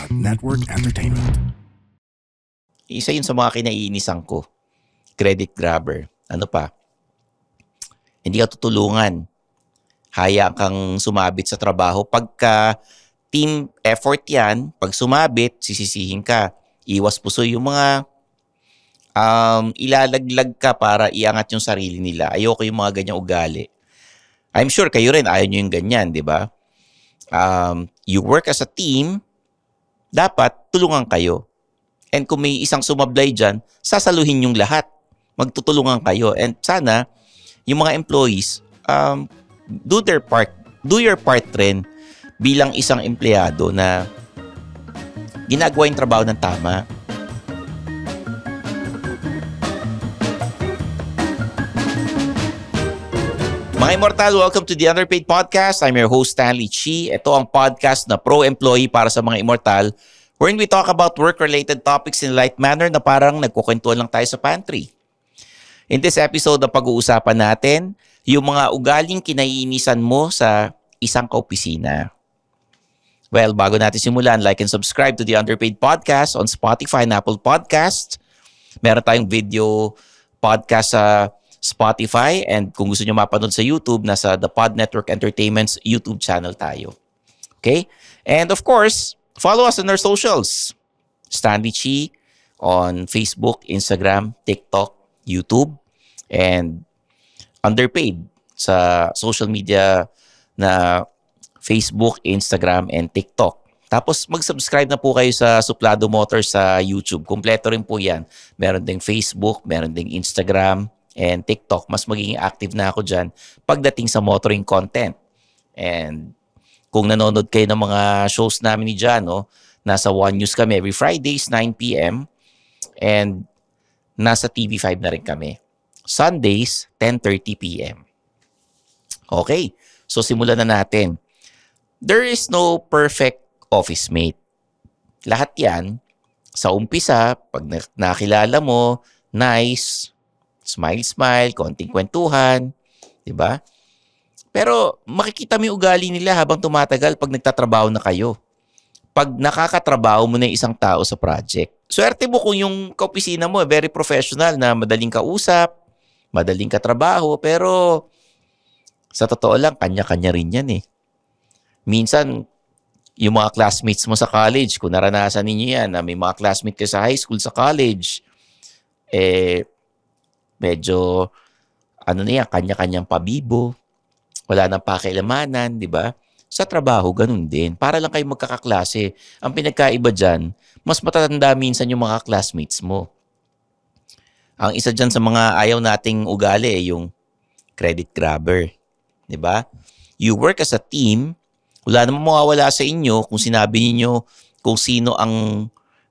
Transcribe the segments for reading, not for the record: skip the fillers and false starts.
Pod Network Entertainment. Isa yun sa mga kinaiinisan ko. Credit grabber. Ano pa? Hindi ka tutulungan. Haya kang sumabit sa trabaho. Pagka team effort yan, pag sumabit, sisisihin ka. Iwas puso yung mga ilalaglag ka para iangat yung sarili nila. Ayoko yung mga ganyang ugali. I'm sure kayo rin ayaw nyo yung ganyan, di ba? You work as a team, dapat tulungan kayo. And kung may isang sumablay dyan, sasaluhin yung lahat. Magtutulungan kayo. And sana, yung mga employees, do their part. Do your part rin bilang isang empleyado na ginagawa yung trabaho ng tama. Mga Immortal, welcome to the Underpaid Podcast. I'm your host, Stanley Chi. Ito ang podcast na pro-employee para sa mga Immortal, wherein we talk about work-related topics in a light manner na parang nagkukwentuhan lang tayo sa pantry. In this episode, ang pag-uusapan natin, yung mga ugaling kinaiinisan mo sa isang kaopisina. Well, bago natin simulan, like and subscribe to the Underpaid Podcast on Spotify and Apple Podcasts. Meron tayong video podcast sa Spotify, and kung gusto nyo mapanood sa YouTube, nasa The Pod Network Entertainment's YouTube channel tayo. Okay? And of course, follow us on our socials. Stanley Chi on Facebook, Instagram, TikTok, YouTube, and Underpaid sa social media na Facebook, Instagram, and TikTok. Tapos mag-subscribe na po kayo sa Suplado Motors sa YouTube. Kompleto rin po yan. Meron ding Facebook, meron ding Instagram, and TikTok. Mas magiging active na ako dyan pagdating sa motoring content. And kung nanonood kayo ng mga shows namin ni Jan, no, nasa One News kami every Fridays, 9 p.m. And nasa TV5 na rin kami. Sundays, 10:30 p.m. Okay, so simulan na natin. There is no perfect office mate. Lahat yan, sa umpisa, pag nakilala mo, nice, smile, konting kwentuhan, di ba? Pero makikita mo yung ugali nila habang tumatagal pag nagtatrabaho na kayo. Pag nakakatrabaho mo na isang tao sa project. Swerte mo kung yung kaopisina mo very professional na madaling kausap, madaling katrabaho, pero sa totoo lang, kanya-kanya rin yan eh. Minsan, yung mga classmates mo sa college, kung naranasan ninyo yan, na may mga classmate kayo sa high school, sa college, medyo, kanya-kanyang pabibo. Wala nang pakialamanan, di ba? Sa trabaho, ganun din. Para lang kayo magkakaklase. Ang pinagkaiba dyan, mas matatanda minsan yung mga classmates mo. Ang isa dyan sa mga ayaw nating ugali yung credit grabber. Di ba? You work as a team, wala namang mawawala sa inyo kung sinabi niyo kung sino ang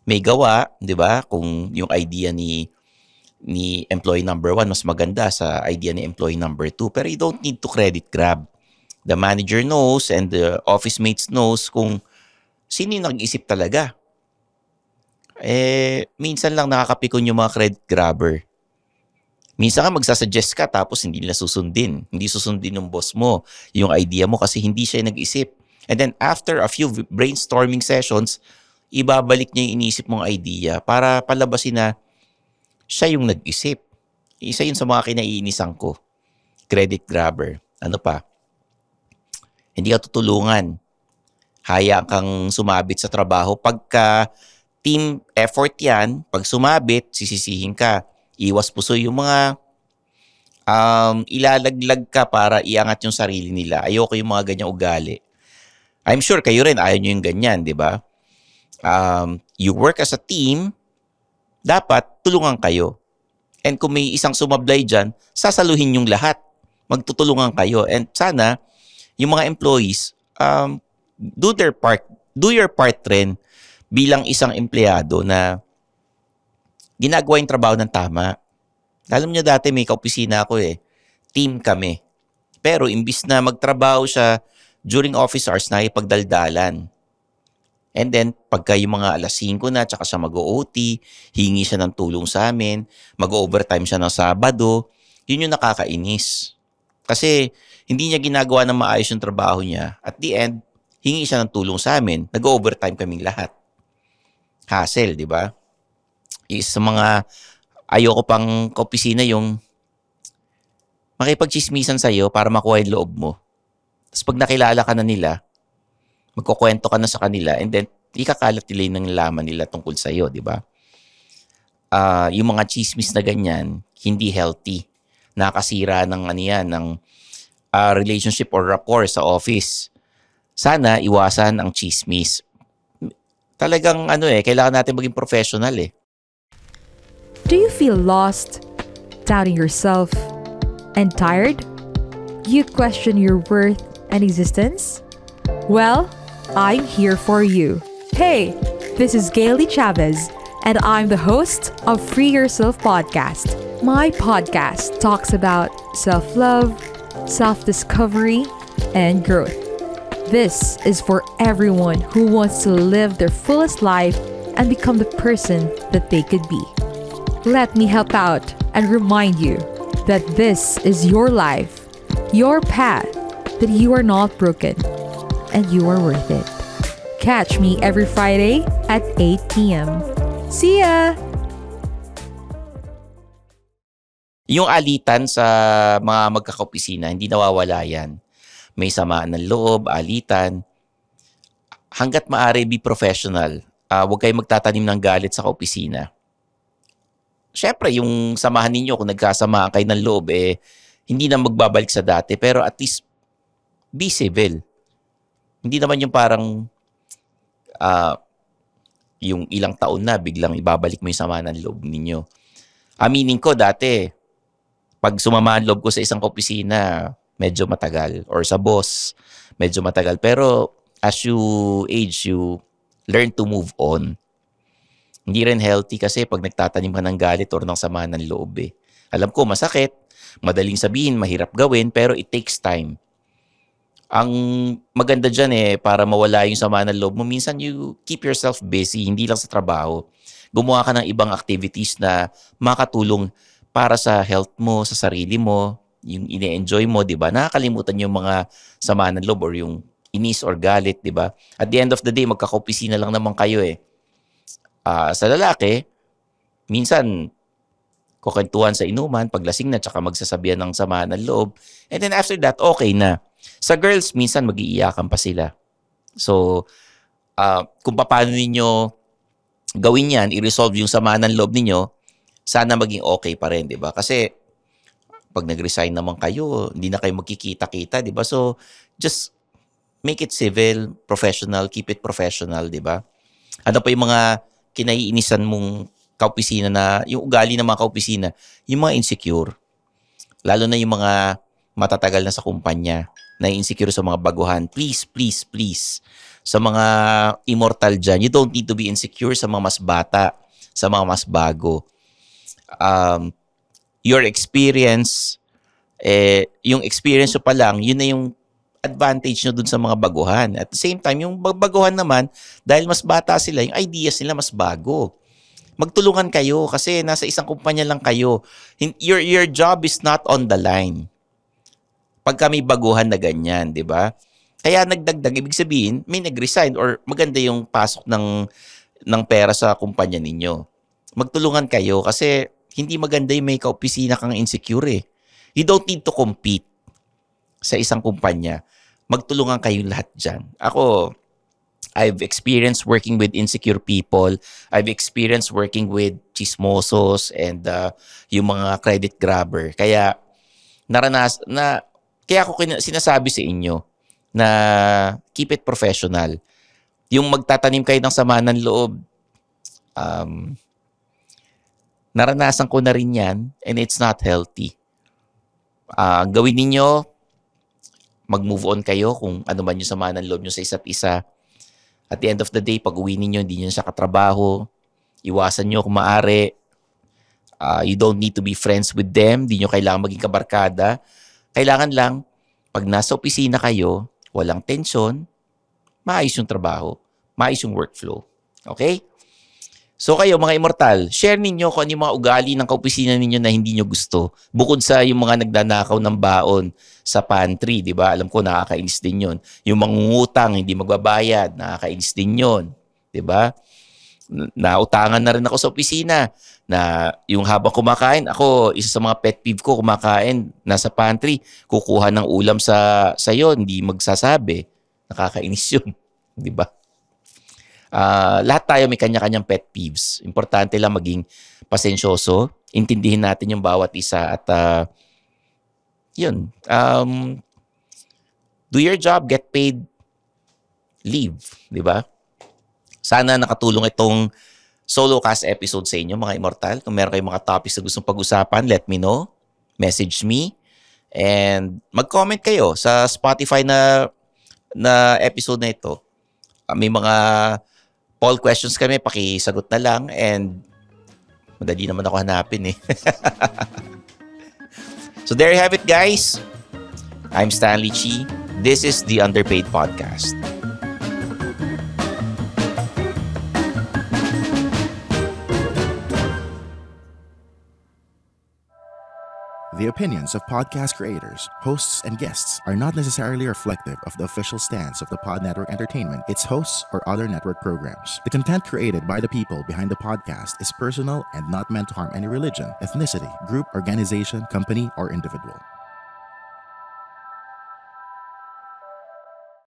may gawa, di ba? Kung yung idea ni employee number 1 mas maganda sa idea ni employee number 2. Pero you don't need to credit grab. The manager knows and the office mates knows kung sino yung nag-isip talaga. Minsan lang nakakapikon yung mga credit grabber. Minsan ka magsasuggest ka tapos hindi nila susundin. Hindi susundin ng boss mo yung idea mo kasi hindi siya nag-isip. And then after a few brainstorming sessions, ibabalik niya yung inisip mong idea para palabasin na siya yung nag-isip. Isa yun sa mga kinaiinisan ko. Credit grabber. Ano pa? Hindi ka tutulungan. Haya kang sumabit sa trabaho. Pagka team effort yan, pag sumabit, sisisihin ka. Iwas puso yung mga ilalaglag ka para iangat yung sarili nila. Ayoko yung mga ganyang ugali. I'm sure kayo rin ayaw nyo yung ganyan, di ba? You work as a team, dapat tulungan kayo. And kung may isang sumablay dyan, sasaluhin yung lahat. Magtutulungan kayo. And sana, yung mga employees, do their part. Do your part rin bilang isang empleyado na ginagawa yung trabaho ng tama. Alam niyo dati may kaopisina ako eh. Team kami. Pero imbis na magtrabaho siya during office hours, nakipagdaldalan. And then, pagka yung mga alas 5 na, tsaka siya mag-OT, hingi siya ng tulong sa amin, mag-overtime siya ng Sabado, yun yung nakakainis. Kasi, hindi niya ginagawa ng maayos yung trabaho niya. At the end, hingi siya ng tulong sa amin, nag-overtime kaming lahat. hassle, di ba? Isa sa mga ayoko pang kaopisina yung makipagchismisan sa'yo para makuha yung loob mo. Tapos pag nakilala ka na nila, magkukwento ka na sa kanila, and then ikakalat nila yung nalaman nila tungkol sa'yo, di ba? Yung mga chismis na ganyan, hindi healthy. Nakasira ng ng relationship or rapport sa office. Sana iwasan ang chismis. Talagang kailangan natin maging professional eh. Do you feel lost, doubting yourself, and tired? You question your worth and existence? Well, I'm here for you. Hey, this is Gailey Chavez, and I'm the host of Free Yourself Podcast. My podcast talks about self-love, self-discovery, and growth. This is for everyone who wants to live their fullest life and become the person that they could be. Let me help out and remind you that this is your life, your path, that you are not broken, and you are worth it. Catch me every Friday at 8 p.m. See ya! Yung alitan sa mga magkakaopisina, hindi nawawala yan. May samaan ng loob, alitan. Hanggat maaari, be professional. Huwag kayong magtatanim ng galit sa kaopisina. Siyempre, yung samahan ninyo, kung nagkasamaan kayo ng loob, hindi na magbabalik sa dati. Pero at least, be civil. Hindi naman yung parang yung ilang taon na, biglang ibabalik mo yung samahan ng loob ninyo. Aminin ko, dati, pag sumama ang loob ko sa isang opisina, medyo matagal. Or sa boss, medyo matagal. Pero as you age, you learn to move on. Hindi rin healthy kasi pag nagtatanim ka ng galit or ng sama ng loob eh. Alam ko, masakit, madaling sabihin, mahirap gawin, pero it takes time. Ang maganda dyan para mawala yung sama ng loob mo, minsan you keep yourself busy, hindi lang sa trabaho. Gumawa ka ng ibang activities na makatulong para sa health mo, sa sarili mo, yung ine-enjoy mo, di ba? Nakakalimutan yung mga sama ng loob or yung inis or galit, di ba? At the end of the day, magkakaopisina lang naman kayo eh. Sa lalaki, minsan, kukwentuhan sa inuman, paglasing na, tsaka magsasabihan ng sama ng loob. And then after that, okay na. Sa girls, minsan mag-iiyakan pa sila. So, kung paano ninyo gawin yan, i-resolve yung sama ng loob ninyo, sana maging okay pa rin, di ba? Kasi, pag nag-resign naman kayo, hindi na kayo magkikita-kita, di ba? So, just make it civil, professional, keep it professional, di ba? Ano pa yung mga kinaiinisan mong kaopisina na, yung ugali ng mga kaopisina, yung mga insecure. Lalo na yung mga matatagal na sa kumpanya, na insecure sa mga baguhan. Please, please, please. Sa mga immortal dyan, you don't need to be insecure sa mga mas bata, sa mga mas bago. Your experience, yung experience nyo pa lang, yun na yung advantage nyo dun sa mga baguhan. At the same time, yung baguhan naman, dahil mas bata sila, yung ideas nila mas bago. Magtulungan kayo kasi nasa isang kumpanya lang kayo. Your job is not on the line. Pag kami baguhan na ganyan, di ba? Kaya nagdagdag, ibig sabihin, may nag-resign or maganda yung pasok ng pera sa kumpanya ninyo. Magtulungan kayo kasi hindi maganda yung may kaopisina kang insecure eh. You don't need to compete sa isang kumpanya. Magtulungan kayong lahat dyan. Ako, I've experienced working with insecure people. I've experienced working with chismosos and yung mga credit grabber. Kaya kaya ako sinasabi sa inyo na keep it professional. Yung magtatanim kayo ng sama ng loob, naranasan ko na rin yan and it's not healthy. Gawin ninyo, mag-move on kayo kung ano man yung sama ng loob nyo sa isa't isa. At the end of the day, pag uwi ninyo, hindi nyo siya katrabaho. Iwasan nyo kung maaari. You don't need to be friends with them. Hindi nyo kailangan maging kabarkada. Kailangan lang, pag nasa opisina kayo, walang tensyon, maayos yung trabaho, maayos yung workflow. Okay? So kayo, mga immortal, share ninyo kung ano yung mga ugali ng kaopisina ninyo na hindi nyo gusto. Bukod sa yung mga nagdanakaw ng baon sa pantry, di ba? Alam ko, nakakainis din yun. Yung mangungutang, hindi magbabayad, nakakainis din yun. Di ba? Nautangan na rin ako sa opisina na yung habang kumakain, ako, isa sa mga pet peeve ko, kumakain, nasa pantry, kukuha ng ulam sa sayo, hindi magsasabi. Nakakainis yun. Di ba? Lahat tayo may kanya-kanyang pet peeves. Importante lang maging pasensyoso, intindihin natin yung bawat isa at yun. Do your job, get paid, leave. Di ba? Sana nakatulong itong solo cast episode sa inyo, mga Immortal. Kung meron kayong mga topics na gustong pag-usapan, let me know. Message me. And mag-comment kayo sa Spotify na episode na ito. May mga poll questions kami, pakisagot na lang. And madali naman ako hanapin eh. So there you have it, guys. I'm Stanley Chi. This is the Underpaid Podcast. The opinions of podcast creators, hosts, and guests are not necessarily reflective of the official stance of the Pod Network Entertainment, its hosts, or other network programs. The content created by the people behind the podcast is personal and not meant to harm any religion, ethnicity, group, organization, company, or individual.